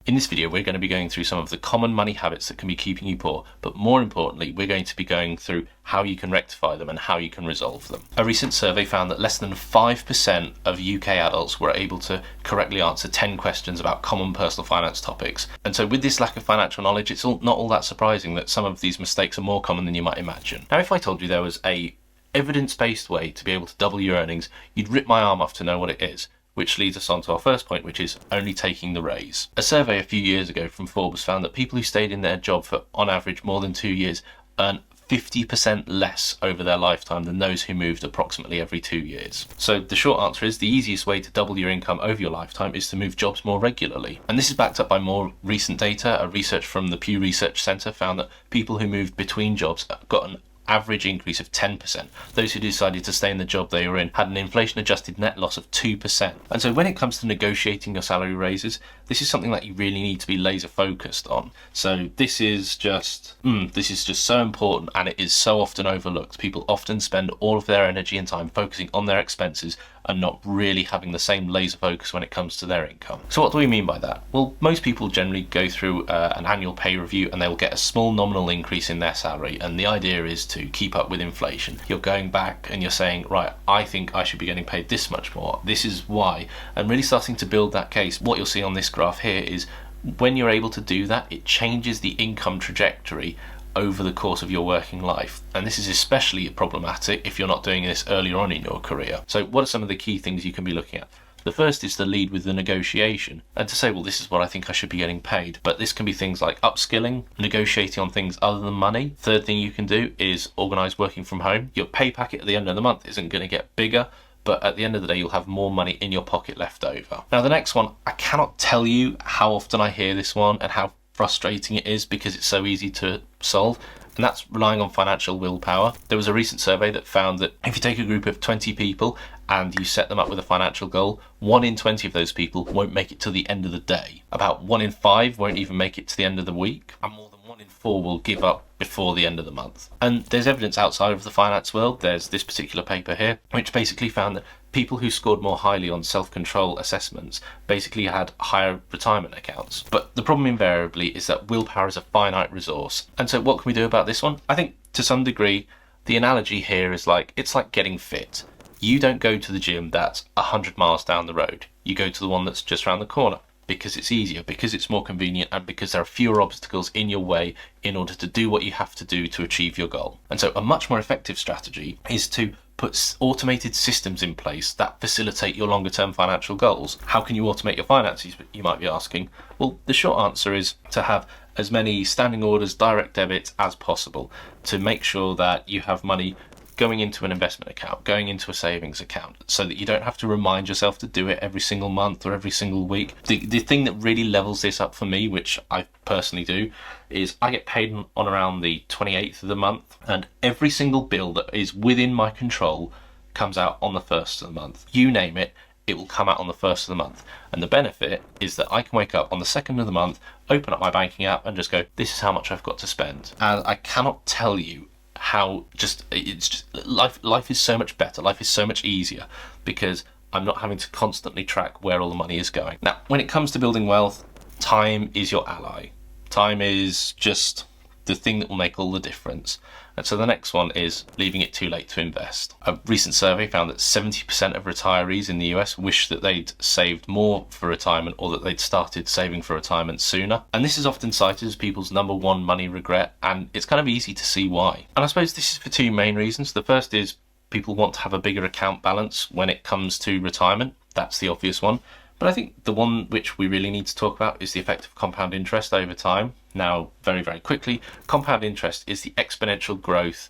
In this video, we're going to be going through some of the common money habits that can be keeping you poor, but more importantly, we're going to be going through how you can rectify them and how you can resolve them. A recent survey found that less than 5% of UK adults were able to correctly answer 10 questions about common personal finance topics. And so with this lack of financial knowledge, it's not all that surprising that some of these mistakes are more common than you might imagine. Now, if I told you there was a evidence-based way to be able to double your earnings, you'd rip my arm off to know what it is. Which leads us on to our first point, which is only taking the raise. A survey a few years ago from Forbes found that people who stayed in their job for, on average, more than 2 years earn 50% less over their lifetime than those who moved approximately every 2 years. So the short answer is the easiest way to double your income over your lifetime is to move jobs more regularly. And this is backed up by more recent data. A research from the Pew Research Centre found that people who moved between jobs got an average increase of 10%. Those who decided to stay in the job they were in had an inflation-adjusted net loss of 2%. And so when it comes to negotiating your salary raises, this is something that you really need to be laser focused on. So this is just so important, and it is so often overlooked. People often spend all of their energy and time focusing on their expenses and not really having the same laser focus when it comes to their income. So what do we mean by that? Well, most people generally go through an annual pay review and they will get a small nominal increase in their salary, and the idea is to keep up with inflation. You're going back and you're saying, right, I think I should be getting paid this much more. This is why. And really starting to build that case. What you'll see on this graph here is when you're able to do that, it changes the income trajectory over the course of your working life. And this is especially problematic if you're not doing this earlier on in your career. So what are some of the key things you can be looking at? The first is to lead with the negotiation and to say, well, this is what I think I should be getting paid. But this can be things like upskilling, negotiating on things other than money. Third thing you can do is organise working from home. Your pay packet at the end of the month isn't going to get bigger, but at the end of the day, you'll have more money in your pocket left over. Now, the next one, I cannot tell you how often I hear this one and how frustrating it is because it's so easy to solve, and that's relying on financial willpower. There was a recent survey that found that if you take a group of 20 people and you set them up with a financial goal, 1 in 20 of those people won't make it to the end of the day. About 1 in 5 won't even make it to the end of the week, and more than 1 in 4 will give up before the end of the month. And there's evidence outside of the finance world. There's this particular paper here, which basically found that people who scored more highly on self-control assessments basically had higher retirement accounts. But the problem invariably is that willpower is a finite resource. And so what can we do about this one? I think to some degree, the analogy here is it's like getting fit. You don't go to the gym that's 100 miles down the road. You go to the one that's just around the corner because it's easier, because it's more convenient, and because there are fewer obstacles in your way in order to do what you have to do to achieve your goal. And so a much more effective strategy is to put automated systems in place that facilitate your longer term financial goals. How can you automate your finances, you might be asking? Well, the short answer is to have as many standing orders, direct debits as possible to make sure that you have money going into an investment account, going into a savings account, so that you don't have to remind yourself to do it every single month or every single week. The thing that really levels this up for me, which I personally do, is I get paid on around the 28th of the month, and every single bill that is within my control comes out on the 1st of the month. You name it, it will come out on the 1st of the month. And the benefit is that I can wake up on the 2nd of the month, open up my banking app and just go, this is how much I've got to spend. And I cannot tell you how life is so much better, life is so much easier because I'm not having to constantly track where all the money is going. Now, when it comes to building wealth, time is your ally. Time is just the thing that will make all the difference. And so the next one is leaving it too late to invest. A recent survey found that 70% of retirees in the US wish that they'd saved more for retirement or that they'd started saving for retirement sooner. And this is often cited as people's number one money regret, and it's kind of easy to see why. And I suppose this is for two main reasons. The first is people want to have a bigger account balance when it comes to retirement. That's the obvious one. But I think the one which we really need to talk about is the effect of compound interest over time. Now, very, very quickly, compound interest is the exponential growth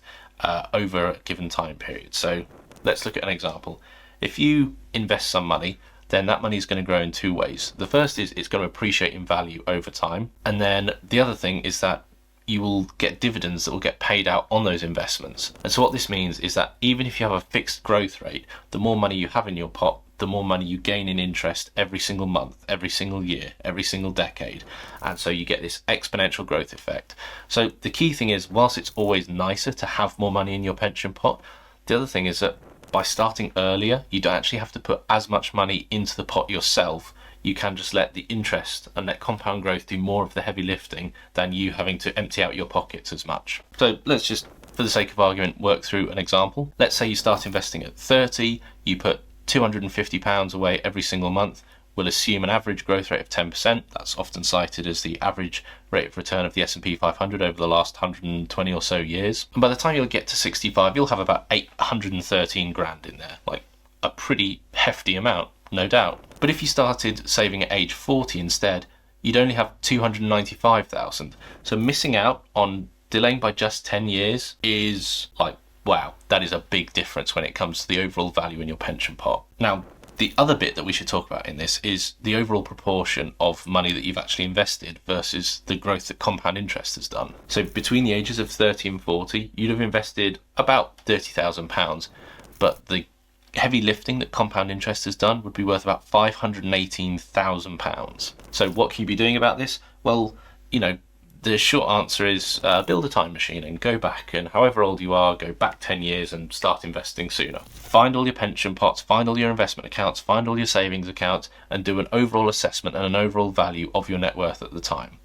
over a given time period. So let's look at an example. If you invest some money, then that money is going to grow in two ways. The first is it's going to appreciate in value over time. And then the other thing is that you will get dividends that will get paid out on those investments. And so what this means is that even if you have a fixed growth rate, the more money you have in your pot, the more money you gain in interest every single month, every single year, every single decade. And so you get this exponential growth effect. So the key thing is, whilst it's always nicer to have more money in your pension pot, the other thing is that by starting earlier, you don't actually have to put as much money into the pot yourself. you can just let the interest and let compound growth do more of the heavy lifting than you having to empty out your pockets as much. So let's just, for the sake of argument, work through an example. Let's say you start investing at 30, you put £250 away every single month. We'll assume an average growth rate of 10%. That's often cited as the average rate of return of the S&P 500 over the last 120 or so years. And by the time you'll get to 65, you'll have about 813 grand in there, like a pretty hefty amount, no doubt. But if you started saving at age 40 instead, you'd only have 295,000. So missing out on delaying by just 10 years is like, wow, that is a big difference when it comes to the overall value in your pension pot. Now, the other bit that we should talk about in this is the overall proportion of money that you've actually invested versus the growth that compound interest has done. So between the ages of 30 and 40, you'd have invested about £30,000, but the heavy lifting that compound interest has done would be worth about £518,000. So what can you be doing about this? Well, the short answer is build a time machine and go back, and however old you are, go back 10 years and start investing sooner. Find all your pension pots, find all your investment accounts, find all your savings accounts, and do an overall assessment and an overall value of your net worth at the time.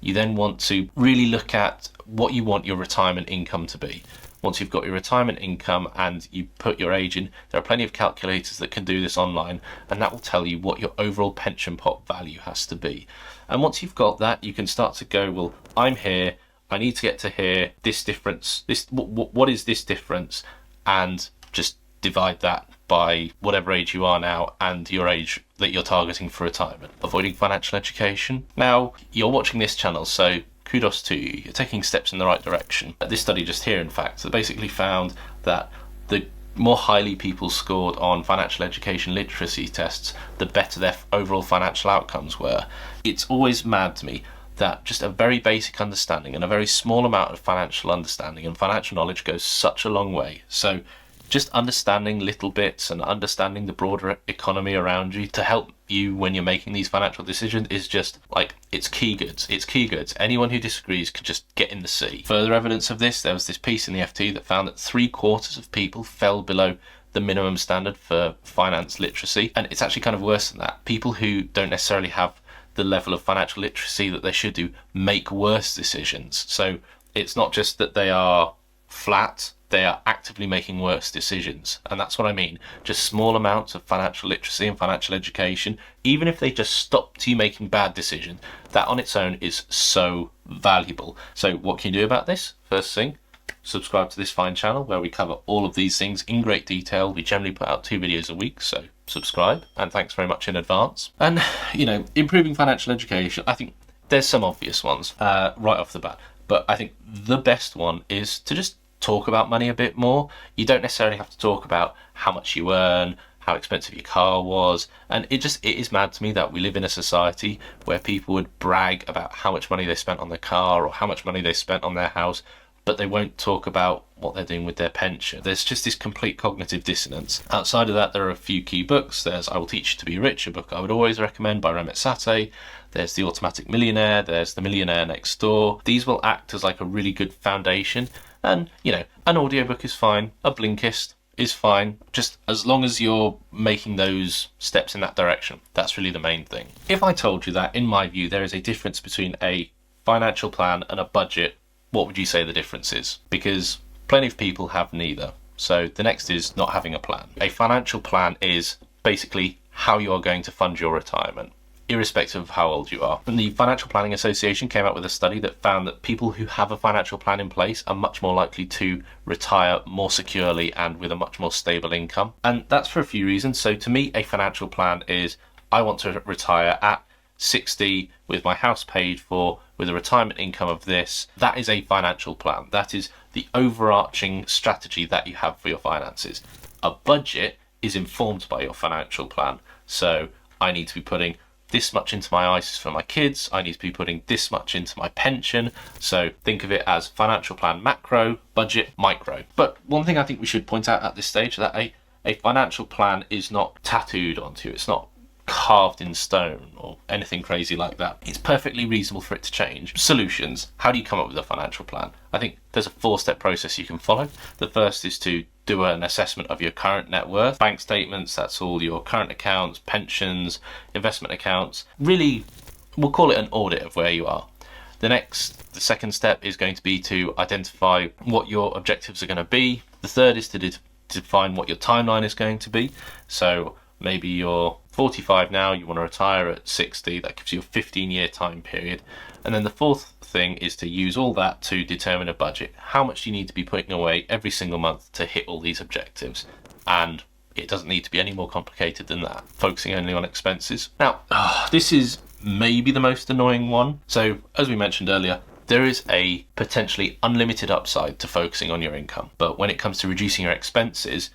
You then want to really look at what you want your retirement income to be. Once you've got your retirement income and you put your age in, there are plenty of calculators that can do this online, and that will tell you what your overall pension pot value has to be. And once you've got that, you can start to go, well, I'm here, I need to get to here, this difference, what is this difference? And just divide that by whatever age you are now and your age that you're targeting for retirement. Avoiding financial education. Now, you're watching this channel, so kudos to you, you're taking steps in the right direction. This study just here, in fact, that basically found that the more highly people scored on financial education literacy tests, the better their overall financial outcomes were. It's always mad to me that just a very basic understanding and a very small amount of financial understanding and financial knowledge goes such a long way. So just understanding little bits and understanding the broader economy around you to help you when you're making these financial decisions is just like, it's key goods. It's key goods. Anyone who disagrees could just get in the sea. Further evidence of this, there was this piece in the FT that found that 3/4 of people fell below the minimum standard for finance literacy. And it's actually kind of worse than that. People who don't necessarily have the level of financial literacy that they should do make worse decisions. So it's not just that they are flat, they are actively making worse decisions. And that's what I mean. Just small amounts of financial literacy and financial education, even if they just stopped you making bad decisions, that on its own is so valuable. So what can you do about this? First thing, subscribe to this fine channel where we cover all of these things in great detail. We generally put out 2 videos a week, so subscribe, and thanks very much in advance. And, improving financial education, I think there's some obvious ones right off the bat, but I think the best one is to just talk about money a bit more. You don't necessarily have to talk about how much you earn, how expensive your car was, and it is mad to me that we live in a society where people would brag about how much money they spent on their car or how much money they spent on their house, but they won't talk about what they're doing with their pension. There's just this complete cognitive dissonance. Outside of that, there are a few key books. There's I Will Teach You to Be Rich, a book I would always recommend by Ramit Sethi. There's The Automatic Millionaire. There's The Millionaire Next Door. These will act as like a really good foundation. And, an audiobook is fine. A Blinkist is fine. Just as long as you're making those steps in that direction. That's really the main thing. If I told you that, in my view, there is a difference between a financial plan and a budget, what would you say the difference is? Because plenty of people have neither. So the next is not having a plan. A financial plan is basically how you are going to fund your retirement, irrespective of how old you are. And the Financial Planning Association came out with a study that found that people who have a financial plan in place are much more likely to retire more securely and with a much more stable income. And that's for a few reasons. So to me, a financial plan is, I want to retire at 60 with my house paid for, with a retirement income of this. That is a financial plan. That is the overarching strategy that you have for your finances. A budget is informed by your financial plan. So I need to be putting this much into my ISAs for my kids. I need to be putting this much into my pension. So think of it as financial plan macro, budget micro. But one thing I think we should point out at this stage, that a financial plan is not tattooed onto you. It's not carved in stone or anything crazy like that. It's perfectly reasonable for it to change. Solutions. How do you come up with a financial plan? I think there's a 4-step process you can follow. The first is to do an assessment of your current net worth. Bank statements, that's all your current accounts, pensions, investment accounts. Really, we'll call it an audit of where you are. The second step is going to be to identify what your objectives are going to be. The third is to define what your timeline is going to be. So maybe you're 45 now, you want to retire at 60, that gives you a 15-year time period. And then the fourth thing is to use all that to determine a budget. How much do you need to be putting away every single month to hit all these objectives? And it doesn't need to be any more complicated than that, focusing only on expenses. Now, this is maybe the most annoying one. So, as we mentioned earlier, there is a potentially unlimited upside to focusing on your income. But when it comes to reducing your expenses,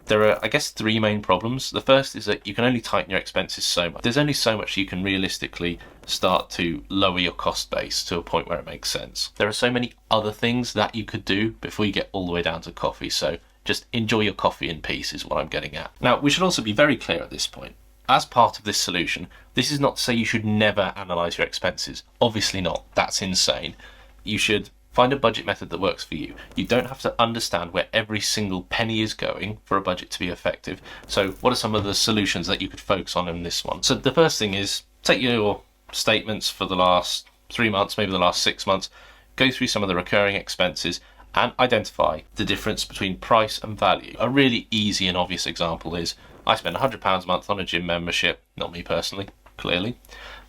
there are, I guess, three main problems. The first is that you can only tighten your expenses so much. There's only so much you can realistically start to lower your cost base to a point where it makes sense. There are so many other things that you could do before you get all the way down to coffee. So just enjoy your coffee in peace is what I'm getting at. Now, we should also be very clear at this point. As part of this solution, this is not to say you should never analyse your expenses. Obviously not. That's insane. You should find a budget method that works for you. You don't have to understand where every single penny is going for a budget to be effective. So what are some of the solutions that you could focus on in this one? So the first thing is take your statements for the last 3 months, maybe the last 6 months, go through some of the recurring expenses and identify the difference between price and value. A really easy and obvious example is I spend £100 a month on a gym membership, not me personally, clearly,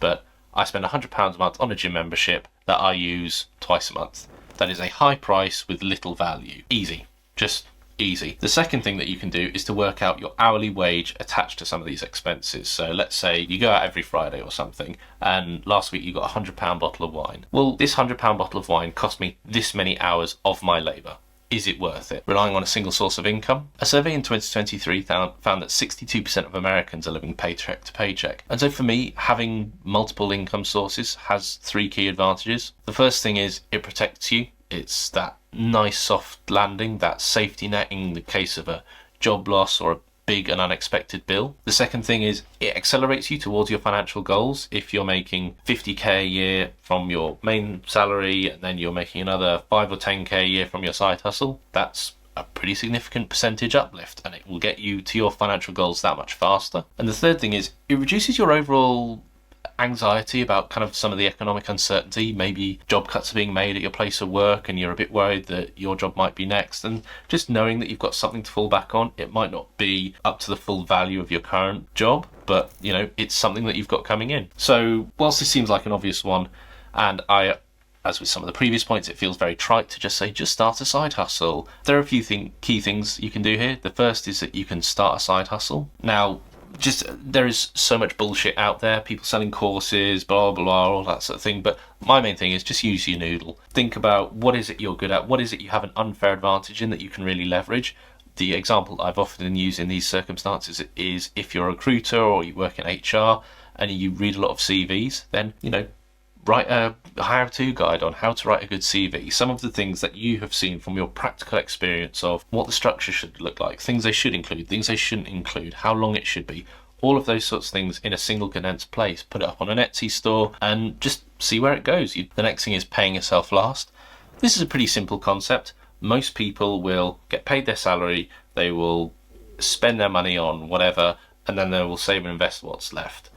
but I spend £100 a month on a gym membership that I use twice a month. That is a high price with little value. Easy, just easy. The second thing that you can do is to work out your hourly wage attached to some of these expenses. So let's say you go out every Friday or something, and last week you got a £100 bottle of wine. Well, this £100 bottle of wine cost me this many hours of my labour. Is it worth it? Relying on a single source of income? A survey in 2023 found that 62% of Americans are living paycheck to paycheck. And so for me, having multiple income sources has three key advantages. The first thing is it protects you. It's that nice soft landing, that safety net in the case of a job loss or a big and unexpected bill. The second thing is it accelerates you towards your financial goals. If you're making 50k a year from your main salary and then you're making another 5 or 10k a year from your side hustle, that's a pretty significant percentage uplift and it will get you to your financial goals that much faster. And the third thing is it reduces your overall anxiety about kind of some of the economic uncertainty. Maybe job cuts are being made at your place of work and you're a bit worried that your job might be next, and just knowing that you've got something to fall back on. It might not be up to the full value of your current job, but you know, it's something that you've got coming in. So whilst this seems like an obvious one, and as with some of the previous points, it feels very trite to just say, just start a side hustle. There are a few key things you can do here. The first is that you can start a side hustle. Now, there is so much bullshit out there, people selling courses, blah, blah, blah, all that sort of thing. But my main thing is just use your noodle. Think about what is it you're good at, what is it you have an unfair advantage in that you can really leverage. The example I've often used in these circumstances is if you're a recruiter or you work in HR and you read a lot of CVs, then, you know, write a how-to guide on how to write a good CV. Some of the things that you have seen from your practical experience of what the structure should look like, things they should include, things they shouldn't include, how long it should be, all of those sorts of things in a single condensed place. Put it up on an Etsy store and just see where it goes. The next thing is paying yourself last. This is a pretty simple concept. Most people will get paid their salary, they will spend their money on whatever, and then they will save and invest what's left.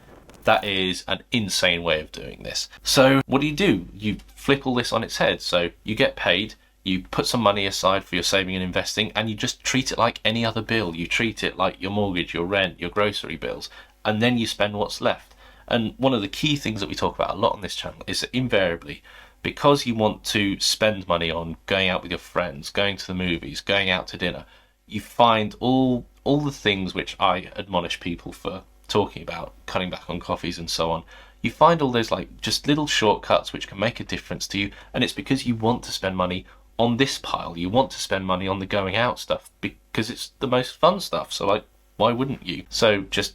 That is an insane way of doing this. So what do? You flip all this on its head. So you get paid, you put some money aside for your saving and investing, and you just treat it like any other bill. You treat it like your mortgage, your rent, your grocery bills, and then you spend what's left. And one of the key things that we talk about a lot on this channel is that invariably, because you want to spend money on going out with your friends, going to the movies, going out to dinner, you find all the things which I admonish people for talking about, cutting back on coffees and so on. You find all those like just little shortcuts which can make a difference to you, and it's because you want to spend money on this pile. You want to spend money on the going out stuff because it's the most fun stuff. So like, why wouldn't you? So just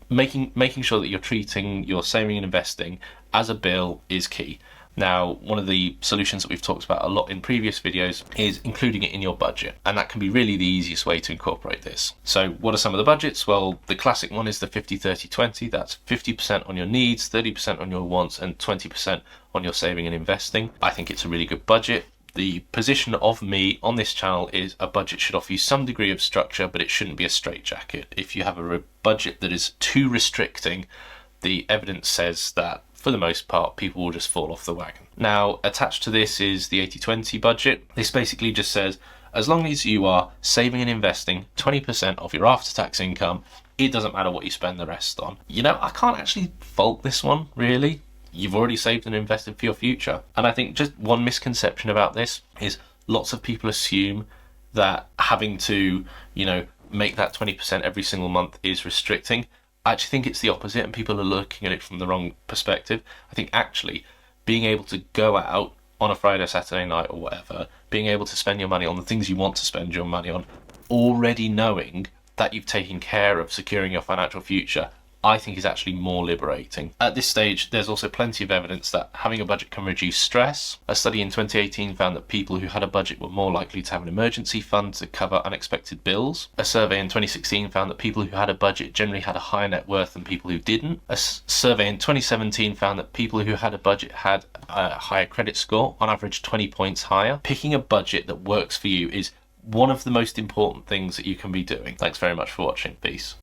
making sure that you're treating your saving and investing as a bill is key. Now, one of the solutions that we've talked about a lot in previous videos is including it in your budget, and that can be really the easiest way to incorporate this. So what are some of the budgets? Well, the classic one is the 50-30-20. That's 50% on your needs, 30% on your wants, and 20% on your saving and investing. I think it's a really good budget. The position of me on this channel is a budget should offer you some degree of structure, but it shouldn't be a straitjacket. If you have a budget that is too restricting, the evidence says that for the most part, people will just fall off the wagon. Now, attached to this is the 80/20 budget. This basically just says, as long as you are saving and investing 20% of your after-tax income, it doesn't matter what you spend the rest on. You know, I can't actually fault this one, really. You've already saved and invested for your future. And I think just one misconception about this is lots of people assume that having to, make that 20% every single month is restricting. I actually think it's the opposite, and people are looking at it from the wrong perspective. I think actually being able to go out on a Friday, Saturday night or whatever, being able to spend your money on the things you want to spend your money on, already knowing that you've taken care of securing your financial future, I think is actually more liberating. At this stage, there's also plenty of evidence that having a budget can reduce stress. A study in 2018 found that people who had a budget were more likely to have an emergency fund to cover unexpected bills. A survey in 2016 found that people who had a budget generally had a higher net worth than people who didn't. A survey in 2017 found that people who had a budget had a higher credit score, on average 20 points higher. Picking a budget that works for you is one of the most important things that you can be doing. Thanks very much for watching. Peace.